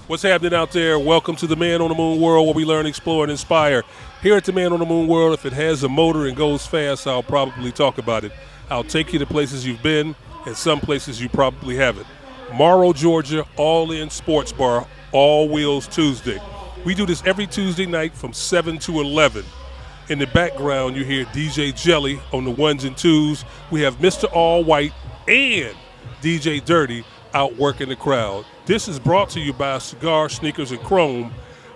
What's happening out there? Welcome to the Man on the Moon World, where we learn, explore, and inspire. Here at the Man on the Moon World, if it has a motor and goes fast, I'll probably talk about it. I'll take you to places you've been and some places you probably haven't. Morrow, Georgia, All In Sports Bar, All Wheelz Tuesday. We do this every Tuesday night from 7 to 11. In the background, you hear DJ Jelly on the ones and twos. We have Mr. All White and DJ Dirty out working the crowd. This is brought to you by Cigar, Sneakers, and Chrome.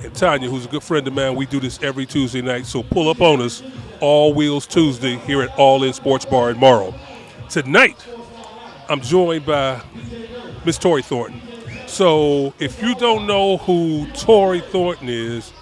And Tanya, who's a good friend of mine, we do this every Tuesday night. So pull up on us, All Wheelz Tuesday, here at All In Sports Bar in Morrow. Tonight, I'm joined by Miss Tori Thornton. So if you don't know who Tori Thornton is,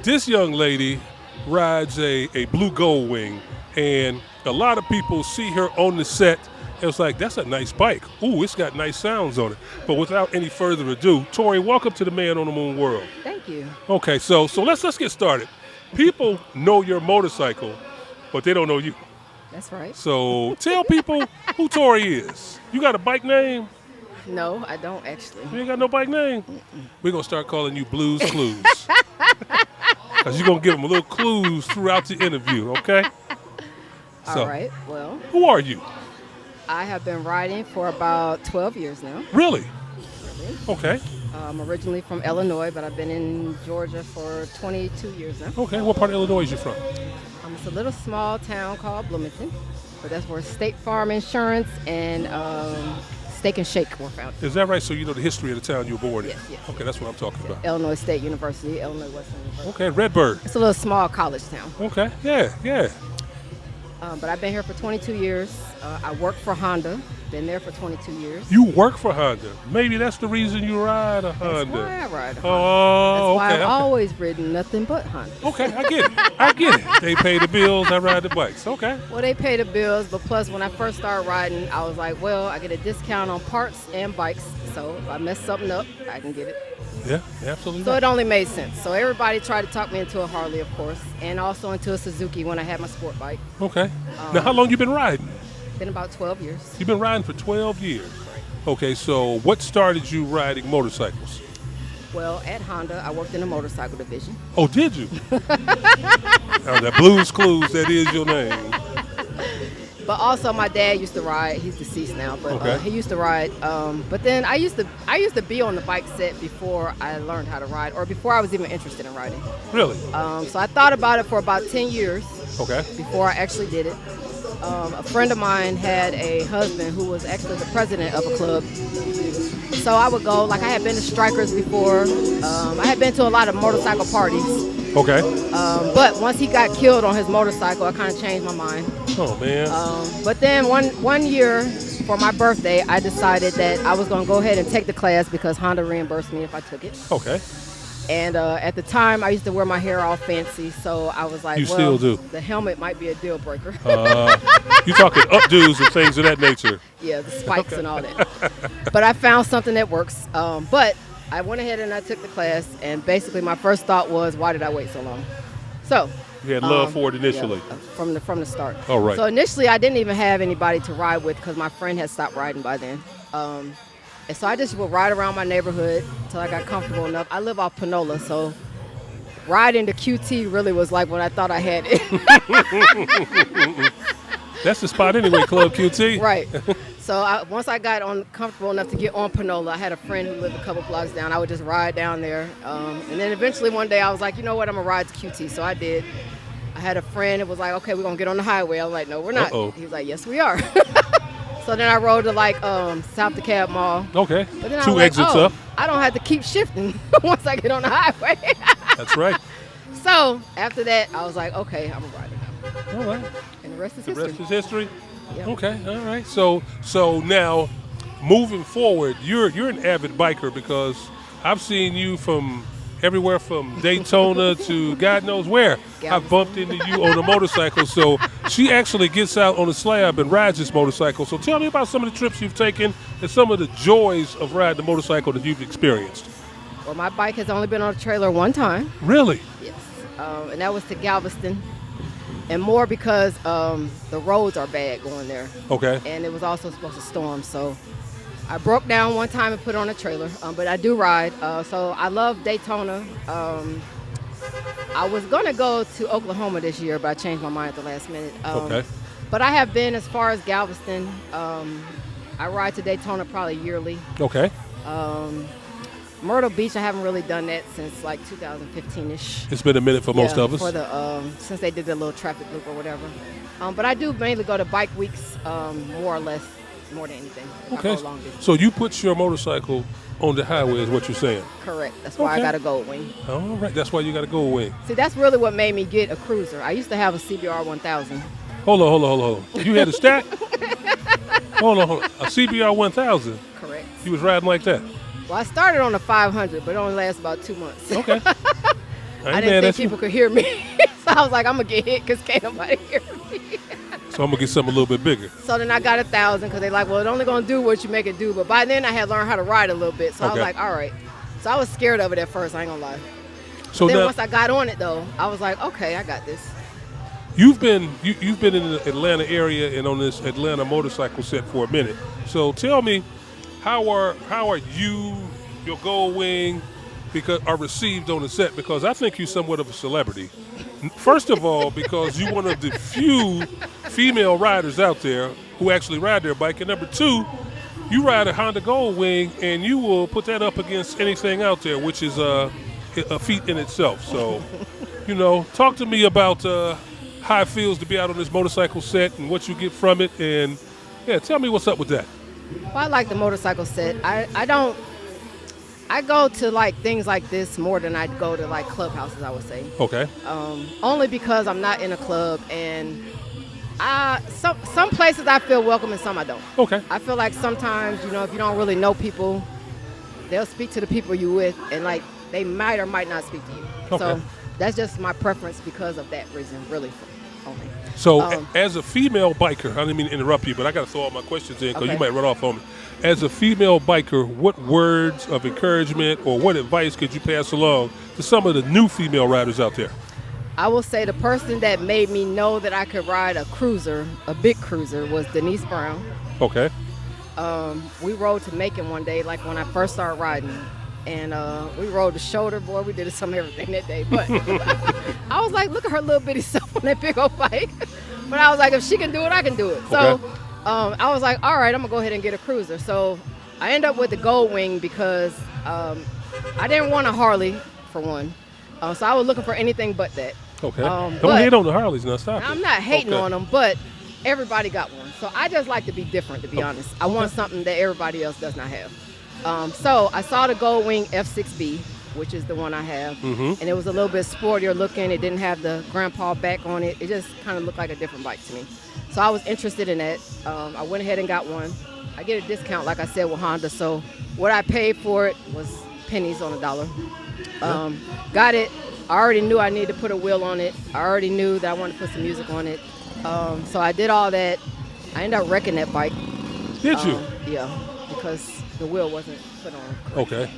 this young lady rides a Blue Gold Wing. And a lot of people see her on the set. It was like, that's a nice bike. Ooh, it's got nice sounds on it. But without any further ado, Tori, welcome to the Man on the Moon World. Thank you. Okay, so let's get started. People know your motorcycle, but they don't know you. That's right. So tell people who Tori is. You got a bike name? No, I don't actually. You ain't got no bike name? We're going to start calling you Blues Clues. Because you're going to give them a little clues throughout the interview, okay? So, all right, well. Who are you? I have been riding for about 12 years now. Really? Okay. I'm originally from Illinois, but I've been in Georgia for 22 years now. Okay, what part of Illinois is you from? It's a little small town called Bloomington, but that's where State Farm Insurance and Steak and Shake were founded. Is that right? So you know the history of the town you were born in? Yes. Okay, that's what I'm talking about. Illinois State University, Illinois Western University. Okay, Redbird. It's a little small college town. Okay, yeah. But I've been here for 22 years. I work for Honda. Been there for 22 years. You work for Honda. Maybe that's the reason you ride a Honda. That's why I ride a Honda. Oh, That's why okay. I've always ridden nothing but Honda. Okay, I get it. They pay the bills, I ride the bikes. Okay. Well, they pay the bills, but plus when I first started riding, I was like, well, I get a discount on parts and bikes. So if I mess something up, I can get it. Yeah, absolutely. So it only made sense. So everybody tried to talk me into a Harley, of course, and also into a Suzuki when I had my sport bike. Okay. Now, how long you been riding? Been about 12 years. You've been riding for 12 years. Right. Okay, so what started you riding motorcycles? Well, at Honda, I worked in the motorcycle division. Oh, did you? That Blues Clues, that is your name. But also, my dad used to ride. He's deceased now, but okay. He used to ride. But then I used to be on the bike set before I learned how to ride, or before I was even interested in riding. Really? So I thought about it for about 10 years. Okay. Before I actually did it. A friend of mine had a husband who was actually the president of a club. So I would go, like I had been to Strikers before. I had been to a lot of motorcycle parties. Okay. But once he got killed on his motorcycle, I kind of changed my mind. Oh, man. But then one year for my birthday, I decided that I was going to go ahead and take the class because Honda reimbursed me if I took it. Okay. And at the time, I used to wear my hair all fancy, so I was like, you still do. The helmet might be a deal breaker. You talking updos and things of that nature. Yeah, the spikes and all that. But I found something that works. But I went ahead and I took the class, and basically my first thought was, why did I wait so long? So you had love for it initially. Yeah, from the start. All right. So initially, I didn't even have anybody to ride with because my friend had stopped riding by then. And so I just would ride around my neighborhood until I got comfortable enough. I live off Panola, so riding the QT really was like when I thought I had it. That's the spot anyway, Club QT. Right. So once I got comfortable enough to get on Panola, I had a friend who lived a couple blocks down. I would just ride down there. And then eventually one day I was like, you know what, I'm going to ride to QT. So I did. I had a friend that was like, okay, we're going to get on the highway. I was like, no, we're not. Uh-oh. He was like, yes, we are. So then I rode to South DeKalb Mall. Okay. But then 2 exits up. I don't have to keep shifting once I get on the highway. That's right. So after that, I was like, okay, I'm a rider now. All right. And the rest is history. history. The rest is history? Yep. Okay, all right. So now, moving forward, you're an avid biker because I've seen you from everywhere from Daytona to God knows where. I've bumped into you on a motorcycle. So she actually gets out on the slab and rides this motorcycle. So tell me about some of the trips you've taken and some of the joys of riding the motorcycle that you've experienced. Well, my bike has only been on a trailer one time. Really? Yes. And that was to Galveston. and more because the roads are bad going there. Okay. And it was also supposed to storm, so I broke down one time and put on a trailer. But I do ride, so I love Daytona. I was gonna go to Oklahoma this year, but I changed my mind at the last minute. Okay. But I have been as far as Galveston. I ride to Daytona probably yearly. Okay. Myrtle Beach, I haven't really done that since like 2015-ish. It's been a minute for most of us. For the since they did the little traffic loop or whatever. But I do mainly go to bike weeks, more or less, more than anything. Okay. I go long distance. So you put your motorcycle on the highway is what you're saying? Correct. That's why I got a gold wing. All right. That's why you got a gold wing. See, that's really what made me get a cruiser. I used to have a CBR 1000. Hold on. You had a stack? Hold on. A CBR 1000? Correct. You was riding like that? Well, I started on a 500, but it only lasted about 2 months. Okay. I didn't think people could hear me. So I was like, I'm going to get hit because can't nobody hear me. So I'm going to get something a little bit bigger. So then I got 1,000 because they're like, well, it's only going to do what you make it do. But by then I had learned how to ride a little bit. So I was like, all right. So I was scared of it at first, I ain't going to lie. So then now, once I got on it, though, I was like, okay, I got this. You've been in the Atlanta area and on this Atlanta motorcycle set for a minute. So tell me, how are you, your gold wing, are received on the set? Because I think you're somewhat of a celebrity. First of all, because you're one of the few female riders out there who actually ride their bike, and number two, you ride a Honda Gold Wing, and you will put that up against anything out there, which is a feat in itself. So, talk to me about how it feels to be out on this motorcycle set and what you get from it, and tell me what's up with that. Well, I like the motorcycle set. I go to like things like this more than I'd go to like clubhouses, I would say. Okay. Only because I'm not in a club, and some places I feel welcome and some I don't. Okay. I feel like sometimes, if you don't really know people, they'll speak to the people you with, and like they might or might not speak to you. Okay. So that's just my preference because of that reason, really. Only. So as a female biker, I didn't mean to interrupt you, but I got to throw all my questions in because you might run off on me. As a female biker, what words of encouragement or what advice could you pass along to some of the new female riders out there? I will say the person that made me know that I could ride a cruiser, a big cruiser, was Denise Brown. Okay. We rode to Macon one day, like when I first started riding. And we rode the shoulder, boy. We did some everything that day. But I was like, look at her little bitty self on that big old bike. But I was like, if she can do it, I can do it. So I was like, all right, I'm going to go ahead and get a cruiser. So I ended up with the Gold Wing because I didn't want a Harley, for one. So I was looking for anything but that. Okay. Don't hate on the Harleys now. Stop it. I'm not hating on them, but everybody got one. So I just like to be different, to be honest. I want something that everybody else does not have. So I saw the Gold Wing F6B, which is the one I have, and it was a little bit sportier looking. It didn't have the grandpa back on it. It just kind of looked like a different bike to me. So I was interested in that. I went ahead and got one. I get a discount, like I said, with Honda. So what I paid for it was pennies on a dollar. Got it. I already knew I needed to put a wheel on it. I already knew that I wanted to put some music on it. So I did all that. I ended up wrecking that bike. Did you? Yeah, because the wheel wasn't put on. Okay.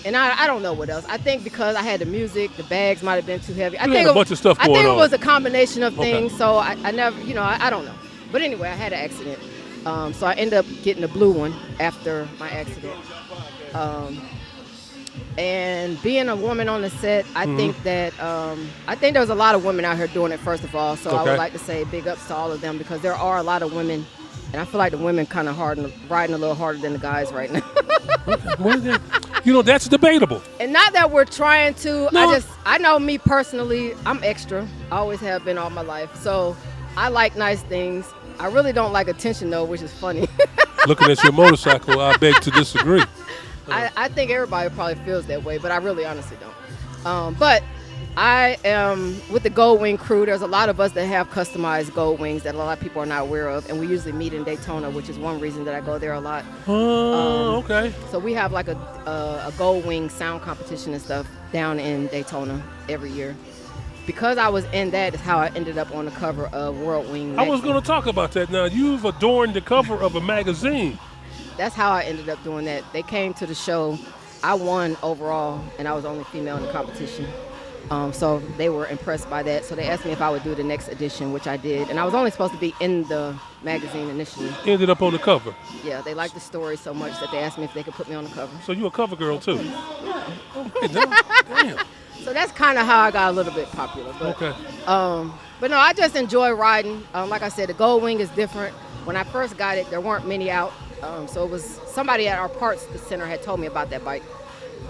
And I don't know what else. I think because I had the music, the bags might have been too heavy. You had a bunch of stuff going on. I think it was a combination of things. So I never, I don't know. But anyway, I had an accident. So I ended up getting the blue one after my accident. And being a woman on the set, I think that I think there's a lot of women out here doing it, first of all. So I would like to say big ups to all of them, because there are a lot of women, and I feel like the women kind of riding a little harder than the guys right now. That's debatable. And not that we're trying to. No. I know me personally, I'm extra. I always have been all my life. So I like nice things. I really don't like attention, though, which is funny. Looking at your motorcycle, I beg to disagree. I think everybody probably feels that way, but I really honestly don't. But I am with the Gold Wing crew. There's a lot of us that have customized Gold Wings that a lot of people are not aware of, and we usually meet in Daytona, which is one reason that I go there a lot. Oh, okay. So we have like a Gold Wing sound competition and stuff down in Daytona every year. Because I was in that is how I ended up on the cover of World Wing magazine. I was going to talk about that. Now, you've adorned the cover of a magazine. That's how I ended up doing that. They came to the show. I won overall, and I was the only female in the competition. So they were impressed by that. So they asked me if I would do the next edition, which I did. And I was only supposed to be in the magazine initially. Ended up on the cover. Yeah, they liked the story so much that they asked me if they could put me on the cover. So you a cover girl too? Yeah. Okay, damn. So that's kind of how I got a little bit popular. But, Okay. But no, I just enjoy riding. Like I said, the Gold Wing is different. When I first got it, there weren't many out. So it was somebody at our parts center had told me about that bike.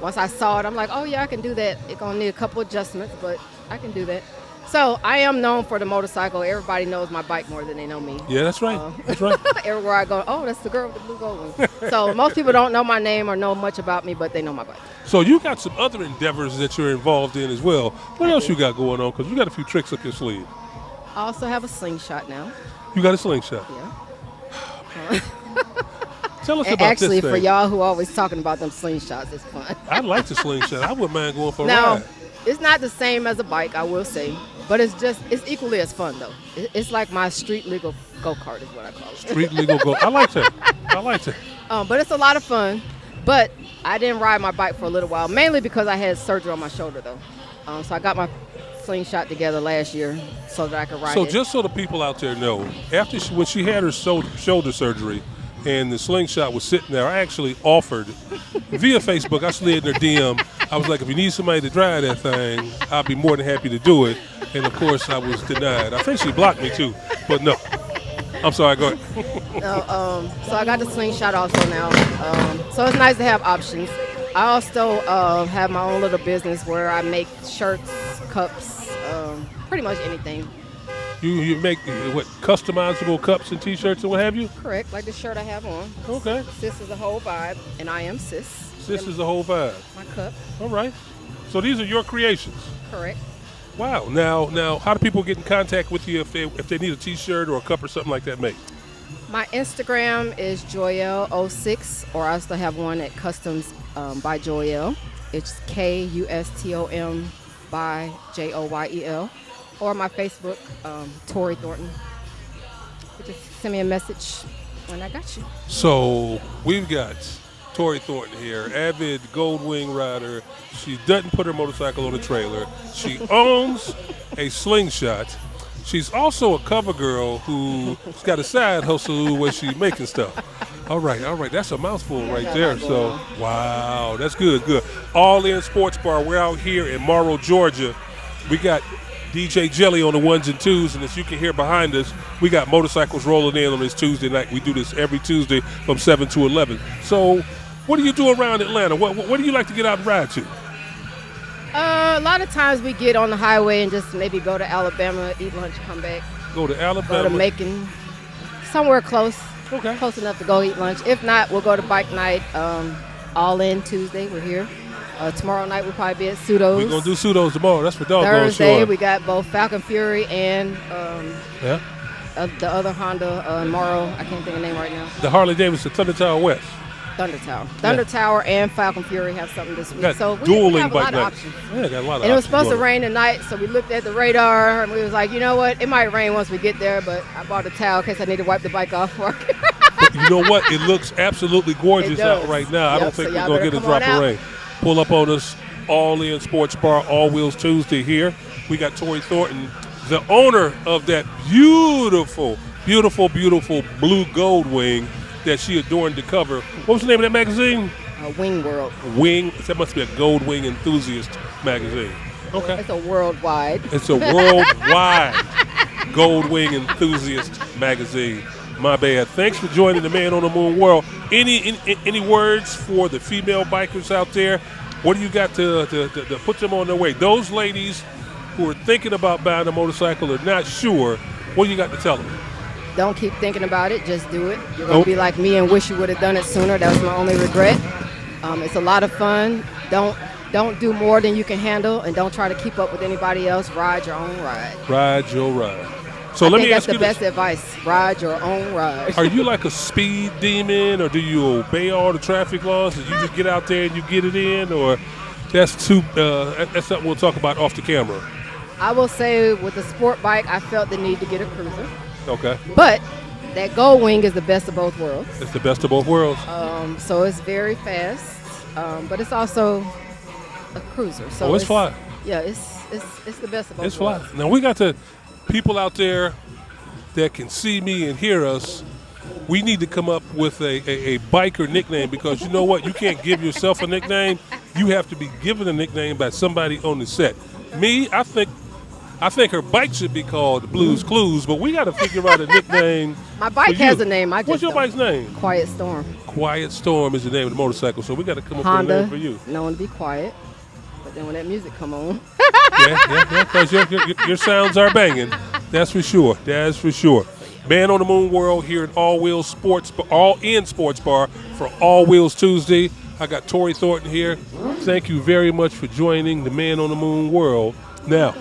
Once I saw it, I'm like, oh yeah, I can do that. It's gonna need a couple adjustments, but I can do that. So I am known for the motorcycle. Everybody knows my bike more than they know me. Yeah, that's right. That's right. Everywhere I go, oh, that's the girl with the blue Gold Wing. So most people don't know my name or know much about me, but they know my bike. So you got some other endeavors that you're involved in as well. What else you got going on? Because you got a few tricks up your sleeve. I also have a slingshot now. You got a slingshot. Yeah. Tell us And about actually, this thing. for y'all who always talking about them slingshots, it's fun. I like the slingshot. I wouldn't mind going for a Now, ride. it's not the same as a bike, I will say, but it's equally as fun though. It's like my street legal go-kart is what I call it. Street legal go. I like that. I like that. But it's a lot of fun. But I didn't ride my bike for a little while, mainly because I had surgery on my shoulder though. So I got my slingshot together last year so that I could ride So it. just so the people out there know, when she had her shoulder surgery and the slingshot was sitting there, I actually offered via Facebook. I slid in her DM. I was like, if you need somebody to drive that thing, I'll be more than happy to do it. And of course, I was denied. I think she blocked me too, but no. I'm sorry. Go ahead. So I got the slingshot also now. So it's nice to have options. I also have my own little business where I make shirts, cups, pretty much anything. You make what, customizable cups and T-shirts and what have you? Correct, like the shirt I have on. Okay. Sis is the whole vibe, and I am Sis. Sis is the whole vibe. My cup. All right. So these are your creations. Correct. Wow. Now, how do people get in contact with you if they need a T-shirt or a cup or something like that made? My Instagram is Joyelle06, or I also have one at Customs by Joyelle. It's KUSTOM by JOYEL. Or my Facebook, Tori Thornton. Just send me a message and I got you. So we've got Tori Thornton here, avid Gold Wing rider. She doesn't put her motorcycle on a trailer. She owns a slingshot. She's also a cover girl who's got a side hustle where she's making stuff. All right. That's a mouthful right there. So, wow, that's good. All In Sports Bar. We're out here in Morrow, Georgia. We got DJ Jelly on the ones and twos, and as you can hear behind us, we got motorcycles rolling in on this Tuesday night. We do this every Tuesday from 7 to 11. So what do you do around Atlanta? What do you like to get out and ride to? A lot of times we get on the highway and just maybe go to Alabama, eat lunch, come back. Go to Alabama. Go to Macon, somewhere close. Okay. Close enough to go eat lunch. If not, we'll go to bike night. All In Tuesday, we're here. Tomorrow night we'll probably be at Pseudo's. We're going to do Pseudo's tomorrow. That's for doggone Thursday, sure. we got both Falcon Fury and the other Honda Morrow. I can't think of the name right now. The Harley Davidson Thunder Tower West. Thunder Tower. Thunder Tower and Falcon Fury have something this week. Got So we dueling have a bike lot of nights. options. Yeah, got a lot of options. And it was supposed to going on. rain tonight, so we looked at the radar and we was like, you know what? It might rain once we get there, but I bought a towel in case I need to wipe the bike off for it. But you know what? It looks absolutely gorgeous It does. out right now. I Yep, don't think so we're y'all going to better get a come on drop of out. rain. Pull up on us, All In Sports Bar, All Wheelz Tuesday here. We got Tori Thornton, the owner of that beautiful blue Gold Wing that she adorned the cover. What was the name of that magazine? Wing World. Wing. That must be a Gold Wing enthusiast magazine. Okay. It's a worldwide. It's a worldwide Gold Wing enthusiast magazine. My bad. Thanks for joining the Man on the Moon World. Any words for the female bikers out there? What do you got to put them on their way? Those ladies who are thinking about buying a motorcycle or not sure, what do you got to tell them? Don't keep thinking about it. Just do it. You're going to be like me and wish you would have done it sooner. That was my only regret. It's a lot of fun. Don't do more than you can handle, and don't try to keep up with anybody else. Ride your own ride. Ride your ride. So I let think me that's ask you the this. best advice. Ride your own ride. Are you like a speed demon, or do you obey all the traffic laws? And you just get out there and you get it in, or that's something we'll talk about off the camera? I will say with the sport bike, I felt the need to get a cruiser. Okay. But that Gold Wing is the best of both worlds. It's the best of both worlds. So it's very fast, but it's also a cruiser. So it's fly. Yeah, it's it's the best of both It's fly. worlds. Now we got the people out there that can see me and hear us. We need to come up with a biker nickname, because you know what? You can't give yourself a nickname. You have to be given a nickname by somebody on the set. Me, I think her bike should be called Blues Clues, but we got to figure out a nickname. My bike for has you. a name. What's your bike's name? Quiet Storm. Quiet Storm is the name of the motorcycle, so we got to come up Honda, with a name for you. known to be quiet, but then when that music come on, Yeah, because your sounds are banging. That's for sure. That's for sure. Man on the Moon World here at All Wheelz Sports Bar for All Wheelz Tuesday. I got Tori Thornton here. Thank you very much for joining the Man on the Moon World. Now,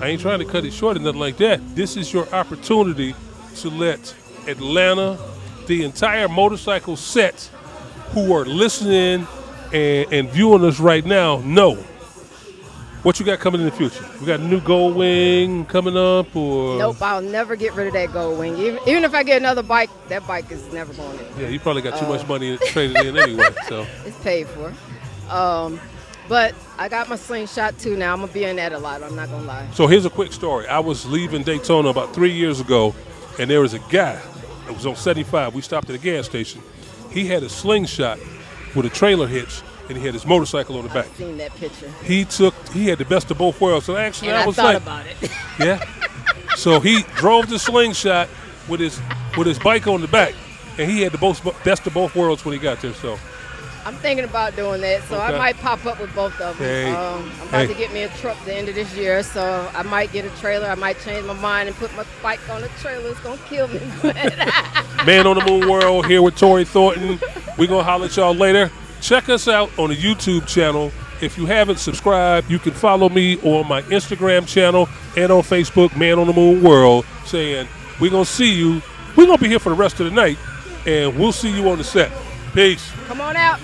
I ain't trying to cut it short or nothing like that. This is your opportunity to let Atlanta, the entire motorcycle set who are listening and viewing us right now, know what you got coming in the future. We got a new Gold Wing coming up, or nope, I'll never get rid of that Gold Wing. Even if I get another bike, that bike is never going in. Yeah, you probably got too much money traded in anyway. So It's paid for. But I got my slingshot too now. I'm going to be in that a lot. I'm not going to lie. So here's a quick story. I was leaving Daytona about 3 years ago, and there was a guy that was on 75. We stopped at a gas station. He had a slingshot with a trailer hitch, and he had his motorcycle on the back. I've seen that picture. He had the best of both worlds. So actually, And I I was thought like, about it. yeah. So he drove the slingshot with his bike on the back, and he had the best of both worlds when he got there. So I'm thinking about doing that, so Okay. I might pop up with both of them. Hey. I'm about Hey. to get me a truck at the end of this year, so I might get a trailer. I might change my mind and put my bike on a trailer. It's going to kill me. Man on the Moon World here with Tori Thornton. We're going to holler at y'all later. Check us out on the YouTube channel. If you haven't subscribed, you can follow me on my Instagram channel and on Facebook, Man on the Moon World, saying we're going to see you. We're going to be here for the rest of the night, and we'll see you on the set. Peace. Come on out.